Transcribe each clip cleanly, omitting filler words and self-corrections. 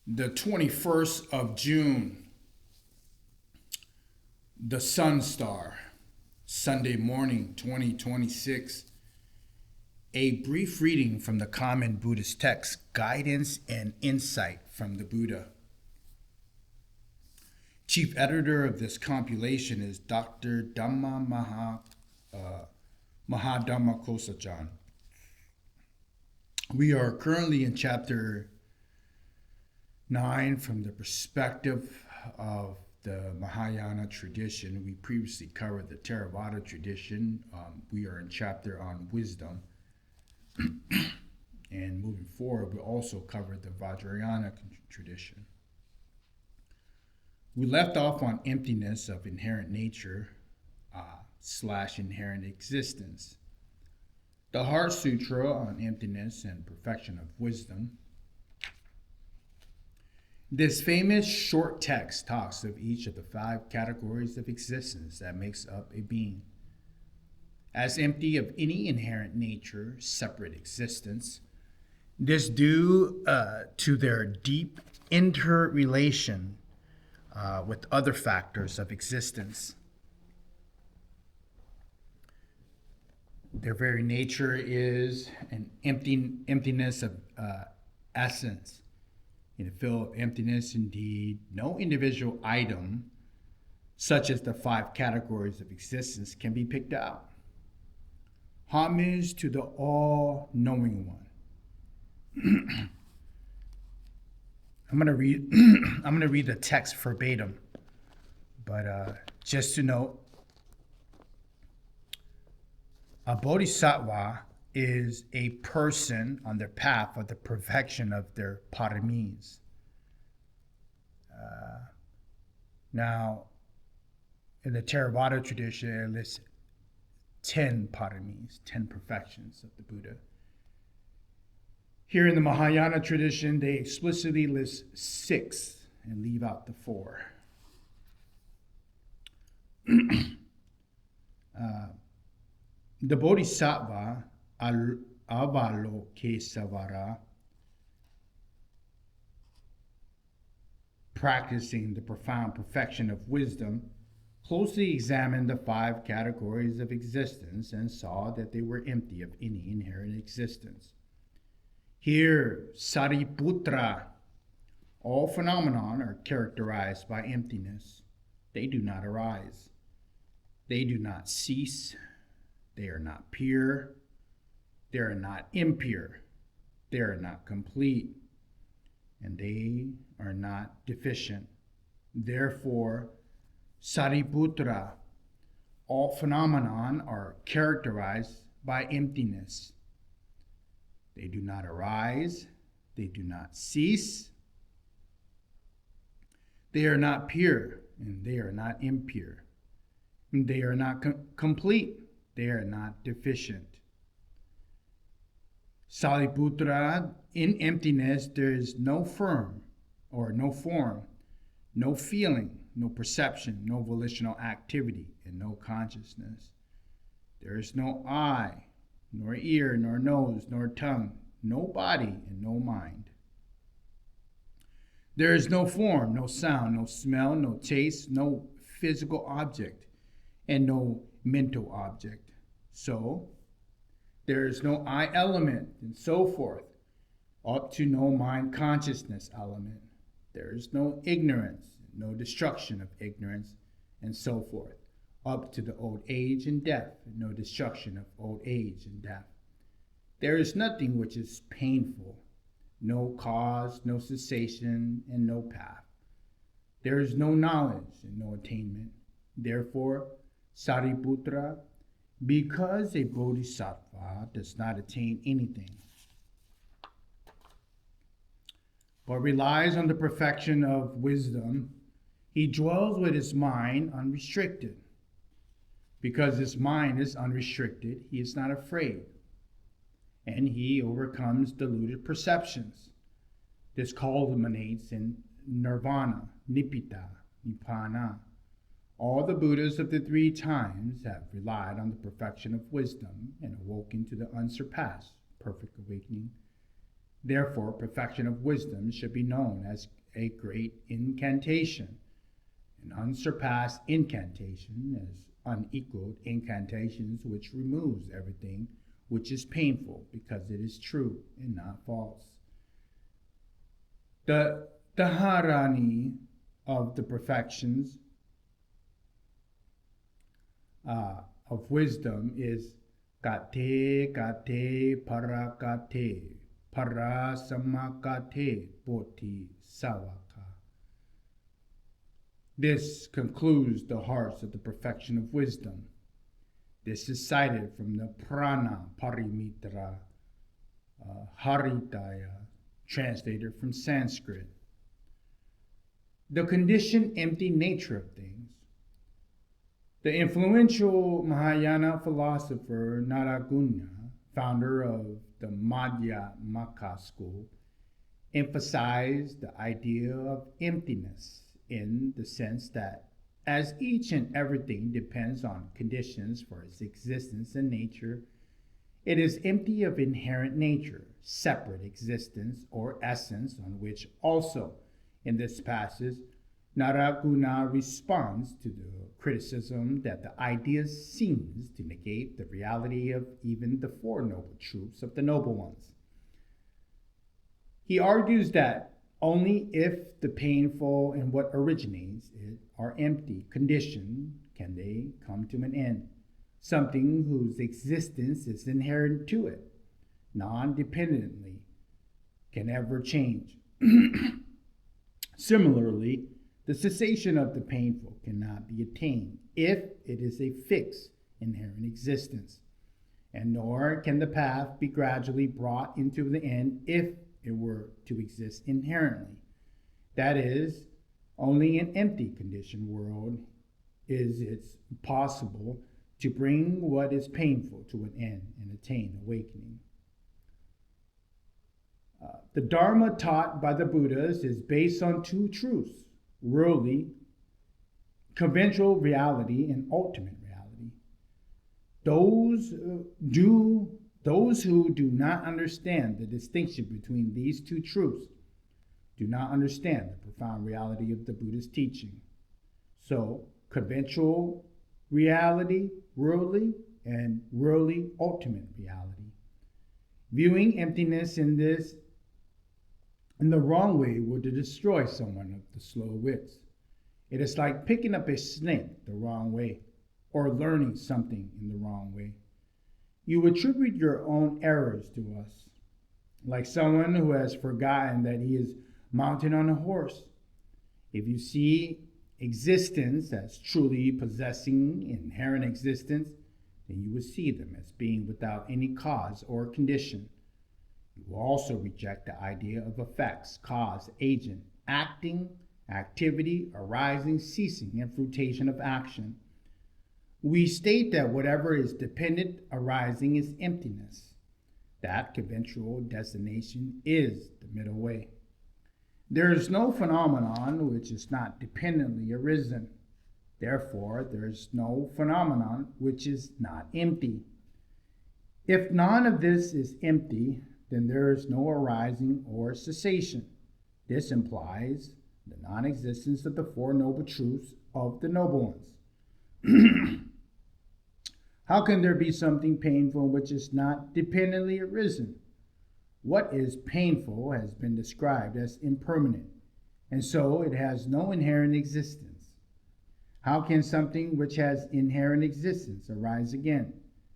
The 21st of June, the Sun Star, Sunday morning, 2026. A brief reading from the common Buddhist text, Guidance and Insight from the Buddha. Chief editor of this compilation is Dr. Mahadhamma Kosajan. We are currently in chapter 9 from the perspective of the Mahayana tradition. We previously covered the Theravada tradition. We are in chapter on wisdom. And moving forward, we also covered the Vajrayana tradition. We left off on emptiness of inherent nature / inherent existence. The Heart Sutra on emptiness and perfection of wisdom. This famous short text talks of each of the 5 categories of existence that makes up a being. As empty of any inherent nature, separate existence. This due to their deep interrelation with other factors of existence. Their very nature is an emptiness of essence. In a field of emptiness, indeed, no individual item, such as the 5 categories of existence, can be picked out. Homage to the all-knowing one. I'm gonna read the text verbatim, but just to note, a bodhisattva is a person on their path of the perfection of their paramis. Now, in the Theravada tradition, it lists 10 paramis, 10 perfections of the Buddha. Here in the Mahayana tradition, they explicitly list 6 and leave out the 4. The Bodhisattva Avalokesavara, practicing the profound perfection of wisdom, closely examined the 5 categories of existence and saw that they were empty of any inherent existence. Here, Sariputra, all phenomena are characterized by emptiness. They do not arise. They do not cease. They are not pure. They are not impure. They are not complete. And they are not deficient. Therefore, Sariputra, all phenomena are characterized by emptiness. They do not arise. They do not cease. They are not pure, and they are not impure. And they are not complete. They are not deficient. Sariputra, in emptiness, there is no form, no feeling, no perception, no volitional activity, and no consciousness. There is no eye, nor ear, nor nose, nor tongue, no body, and no mind. There is no form, no sound, no smell, no taste, no physical object, and no mental object. So, there is no I element, and so forth, up to no mind consciousness element. There is no ignorance, no destruction of ignorance, and so forth, up to the old age and death, and no destruction of old age and death. There is nothing which is painful, no cause, no cessation, and no path. There is no knowledge and no attainment. Therefore, Sariputra, because a bodhisattva does not attain anything, but relies on the perfection of wisdom, he dwells with his mind unrestricted. Because his mind is unrestricted, he is not afraid, and he overcomes deluded perceptions. This culminates in nirvana, nibbana. All the Buddhas of the 3 times have relied on the perfection of wisdom and awoken to the unsurpassed perfect awakening. Therefore, perfection of wisdom should be known as a great incantation, an unsurpassed incantation, as unequaled incantations, which removes everything which is painful because it is true and not false. The Dharani of the perfections of wisdom is Kate Kate Parakate Parasamakate Bodhi Savaka. This concludes the hearts of the perfection of wisdom. This is cited from the Prana Parimitra Haridaya, translated from Sanskrit. The conditioned empty nature of things. The influential Mahayana philosopher Narayana, founder of the Madhyamaka school, emphasized the idea of emptiness in the sense that as each and everything depends on conditions for its existence and nature, it is empty of inherent nature, separate existence or essence, on which also in this passage Narayana responds to the criticism that the idea seems to negate the reality of even the Four Noble Truths of the Noble Ones. He argues that only if the painful and what originates it are empty condition can they come to an end, something whose existence is inherent to it, non-dependently, can ever change. Similarly, the cessation of the painful cannot be attained if it is a fixed, inherent existence, and nor can the path be gradually brought into the end if it were to exist inherently. That is, only in empty conditioned world is it possible to bring what is painful to an end and attain awakening. The Dharma taught by the Buddhas is based on two truths: worldly, conventional reality, and ultimate reality. Those who do not understand the distinction between these two truths do not understand the profound reality of the Buddha's teaching. So, conventional reality, worldly, and worldly, ultimate reality. Viewing emptiness in the wrong way would destroy someone of the slow wits. It is like picking up a snake the wrong way, or learning something in the wrong way. You attribute your own errors to us, like someone who has forgotten that he is mounted on a horse. If you see existence as truly possessing inherent existence, then you will see them as being without any cause or condition. You will also reject the idea of effects, cause, agent, acting, activity, arising, ceasing, and fruition of action. We state that whatever is dependent arising is emptiness. That conventional designation is the middle way. There is no phenomenon which is not dependently arisen. Therefore, there is no phenomenon which is not empty. If none of this is empty, then there is no arising or cessation. This implies the non-existence of the Four Noble Truths of the Noble Ones. How can there be something painful which is not dependently arisen? What is painful has been described as impermanent, and so it has no inherent existence. How can something which has inherent existence arise again?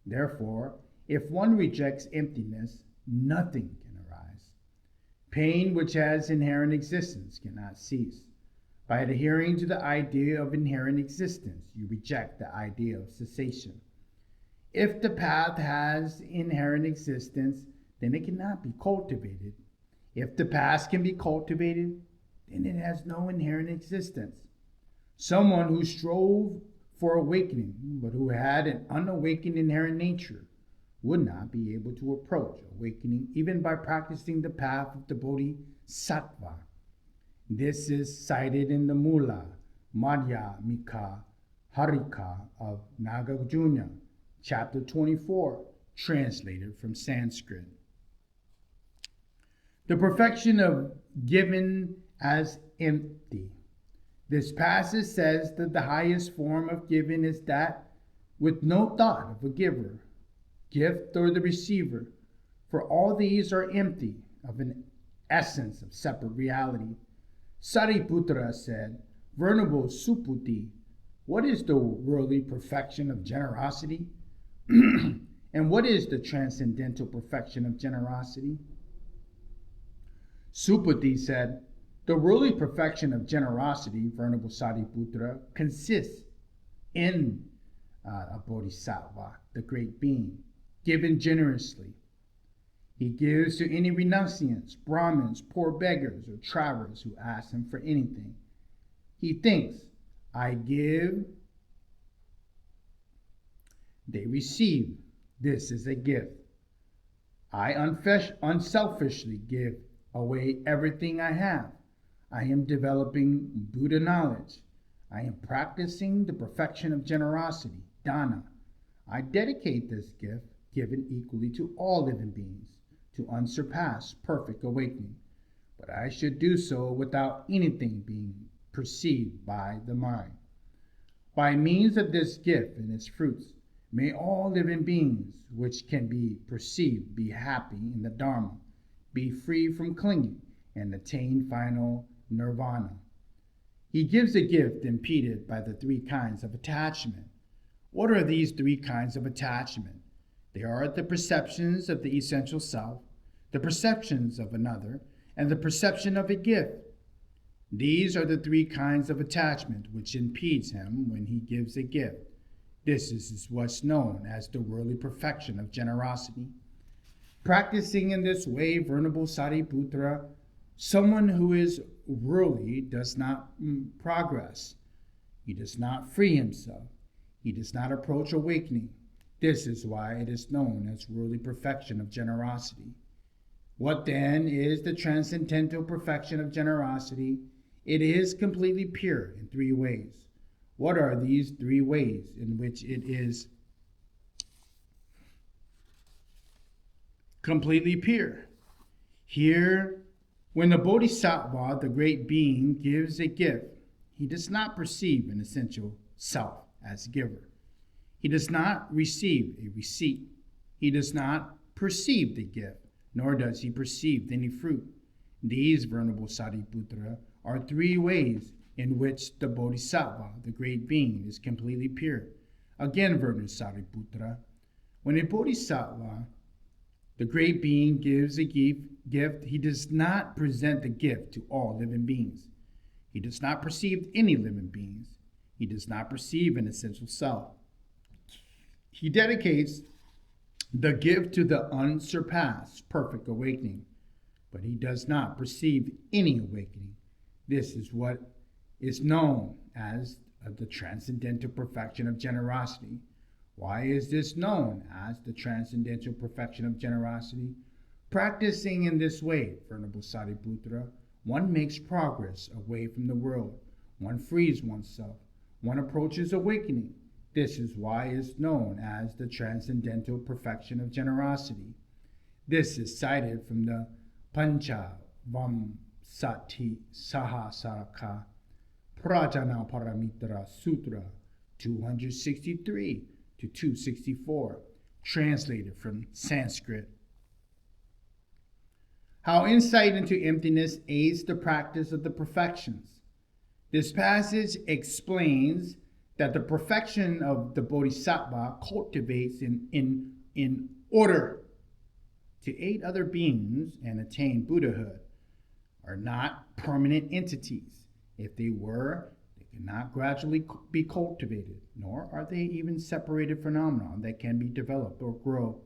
Therefore, if one rejects emptiness, nothing can arise. Pain which has inherent existence cannot cease. By adhering to the idea of inherent existence, you reject the idea of cessation. If the path has inherent existence, then it cannot be cultivated. If the past can be cultivated, then it has no inherent existence. Someone who strove for awakening, but who had an unawakened inherent nature, would not be able to approach awakening even by practicing the path of the Bodhisattva. This is cited in the Mula Madhyamika Harika of Nagarjuna, chapter 24, translated from Sanskrit. The perfection of given as empty. This passage says that the highest form of giving is that with no thought of a giver, gift, or the receiver, for all these are empty of an essence of separate reality. Sariputra said, Venerable Suputi, what is the worldly perfection of generosity? And what is the transcendental perfection of generosity? Suputi said, the worldly perfection of generosity, Venerable Sariputra, consists in a bodhisattva, the great being, given generously. He gives to any renunciants, Brahmins, poor beggars, or travelers who ask him for anything. He thinks, I give, they receive. This is a gift. I unselfishly give away everything I have. I am developing Buddha knowledge. I am practicing the perfection of generosity, dana. I dedicate this gift, given equally to all living beings, to unsurpassed, perfect awakening. But I should do so without anything being perceived by the mind. By means of this gift and its fruits, may all living beings which can be perceived be happy in the Dharma, be free from clinging, and attain final nirvana. He gives a gift impeded by the three kinds of attachment. What are these three kinds of attachment? They are the perceptions of the essential self, the perceptions of another, and the perception of a gift. These are the three kinds of attachment which impedes him when he gives a gift. This is what's known as the worldly perfection of generosity. Practicing in this way, Venerable Sariputra, someone who is worldly does not progress. He does not free himself. He does not approach awakening. This is why it is known as worldly perfection of generosity. What then is the transcendental perfection of generosity? It is completely pure in three ways. What are these three ways in which it is completely pure? Here, when the Bodhisattva, the great being, gives a gift, he does not perceive an essential self as giver. He does not receive a receipt. He does not perceive the gift, nor does he perceive any fruit. These, Venerable Sariputra, are three ways in which the Bodhisattva, the great being, is completely pure. Again, Venerable Sariputra, when a Bodhisattva, the great being, gives a gift, he does not present the gift to all living beings. He does not perceive any living beings. He does not perceive an essential self. He dedicates the gift to the unsurpassed, perfect awakening, but he does not perceive any awakening. This is what is known as the transcendental perfection of generosity. Why is this known as the transcendental perfection of generosity? Practicing in this way, Venerable Sariputra, one makes progress away from the world. One frees oneself. One approaches awakening. This is why it is known as the transcendental perfection of generosity. This is cited from the Pancha Vamsati Sahasaraka Prajana Paramitra Sutra 263 to 264, translated from Sanskrit. How insight into emptiness aids the practice of the perfections. This passage explains that the perfection of the Bodhisattva cultivates in order to aid other beings and attain Buddhahood are not permanent entities. If they were, they cannot gradually be cultivated, nor are they even separated phenomena that can be developed or grow.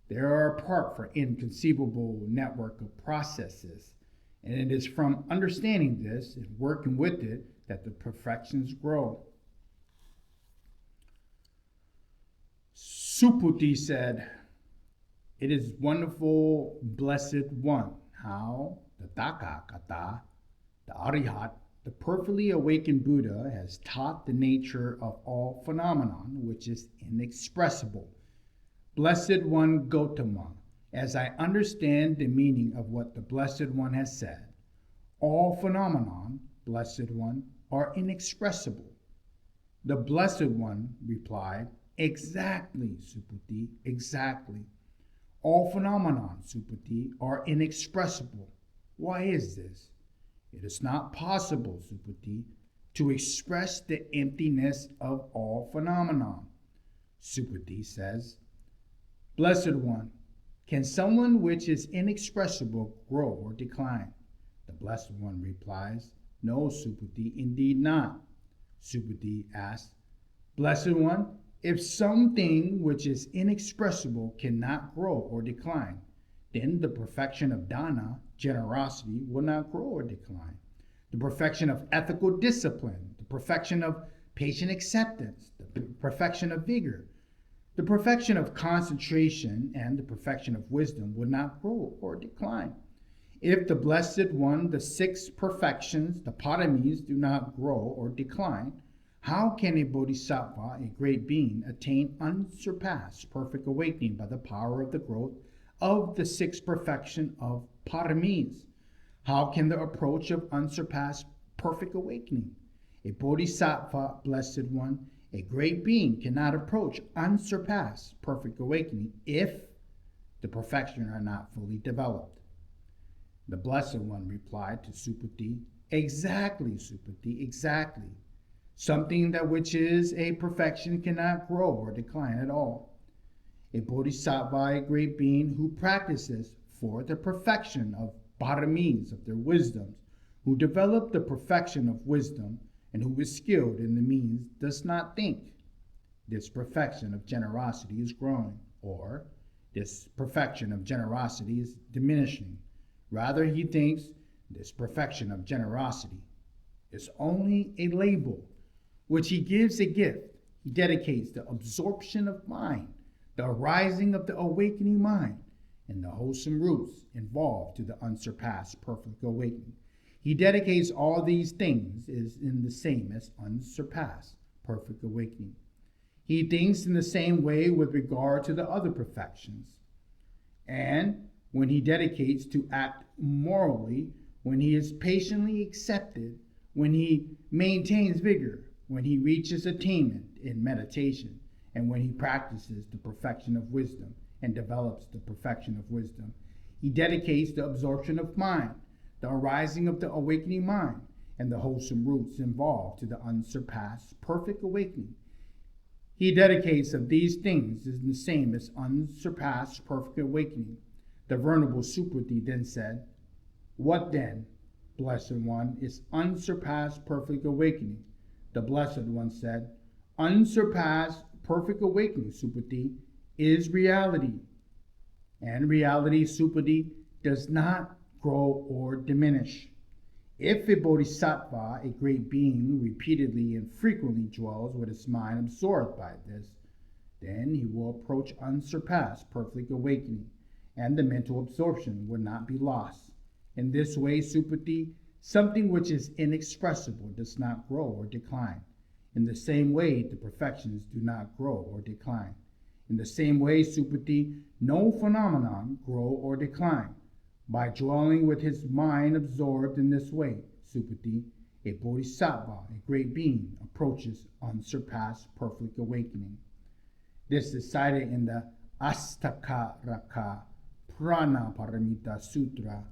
They are a part for inconceivable network of processes, and it is from understanding this and working with it that the perfections grow. Suputi said, "It is wonderful, blessed one, how the Tathagata, the Arihat, the perfectly awakened Buddha, has taught the nature of all phenomenon, which is inexpressible. Blessed one Gautama, as I understand the meaning of what the Blessed One has said, all phenomenon, Blessed One, are inexpressible. The Blessed One replied, exactly, Subhuti, exactly. All phenomenon, Subhuti, are inexpressible. Why is this? It is not possible, Subhuti, to express the emptiness of all phenomenon. Subhuti says, Blessed One, can someone which is inexpressible grow or decline? The Blessed One replies, no, Subhuti, indeed not. Subhuti asks, Blessed One, if something which is inexpressible cannot grow or decline, then the perfection of dana, generosity, will not grow or decline. The perfection of ethical discipline, the perfection of patient acceptance, the perfection of vigor, the perfection of concentration, and the perfection of wisdom would not grow or decline. If the Blessed One, the six perfections, the paramis, do not grow or decline, how can a bodhisattva, a great being, attain unsurpassed perfect awakening by the power of the growth of the six perfection of paramis? How can the approach of unsurpassed perfect awakening? A bodhisattva, Blessed One, a great being, cannot approach unsurpassed perfect awakening if the perfections are not fully developed. The Blessed One replied to Subhuti, exactly, Subhuti, exactly. Something that which is a perfection cannot grow or decline at all. A bodhisattva, a great being who practices for the perfection of paramis, of their wisdoms, who develop the perfection of wisdom, and who is skilled in the means, does not think this perfection of generosity is growing, or this perfection of generosity is diminishing. Rather, he thinks this perfection of generosity is only a label which he gives a gift. He dedicates the absorption of mind, the arising of the awakening mind, and the wholesome roots involved to the unsurpassed perfect awakening. He dedicates all these things is in the same as unsurpassed perfect awakening. He thinks in the same way with regard to the other perfections. And when he dedicates to act morally, when he is patiently accepted, when he maintains vigor, when he reaches attainment in meditation, and when he practices the perfection of wisdom and develops the perfection of wisdom, he dedicates the absorption of mind, the arising of the awakening mind, and the wholesome roots involved to the unsurpassed perfect awakening. He dedicates of these things is the same as unsurpassed perfect awakening. The Venerable Subhuti then said, what then, Blessed One, is unsurpassed perfect awakening? The Blessed One said, unsurpassed perfect awakening, Subhuti, is reality. And reality, Subhuti, does not grow or diminish. If a bodhisattva, a great being, repeatedly and frequently dwells with his mind absorbed by this, then he will approach unsurpassed perfect awakening, and the mental absorption will not be lost. In this way, Subhuti, something which is inexpressible does not grow or decline. In the same way, the perfections do not grow or decline. In the same way, Subhuti, no phenomenon grow or decline. By dwelling with his mind absorbed in this way, Subhuti, a bodhisattva, a great being, approaches unsurpassed perfect awakening. This is cited in the Astakaraka Prana Paramita Sutra,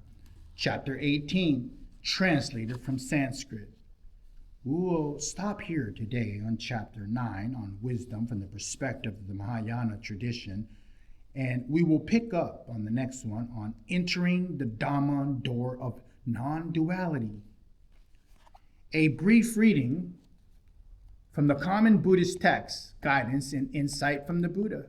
chapter 18, translated from Sanskrit. We will stop here today on chapter 9 on wisdom from the perspective of the Mahayana tradition, and we will pick up on the next one on entering the Dhamma door of non-duality. A brief reading from the common Buddhist text, Guidance and Insight from the Buddha.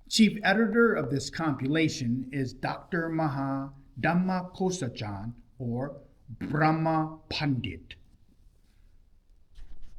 Chief editor of this compilation is Dr. Maha Dhammakosachan, or Brahma Pandit.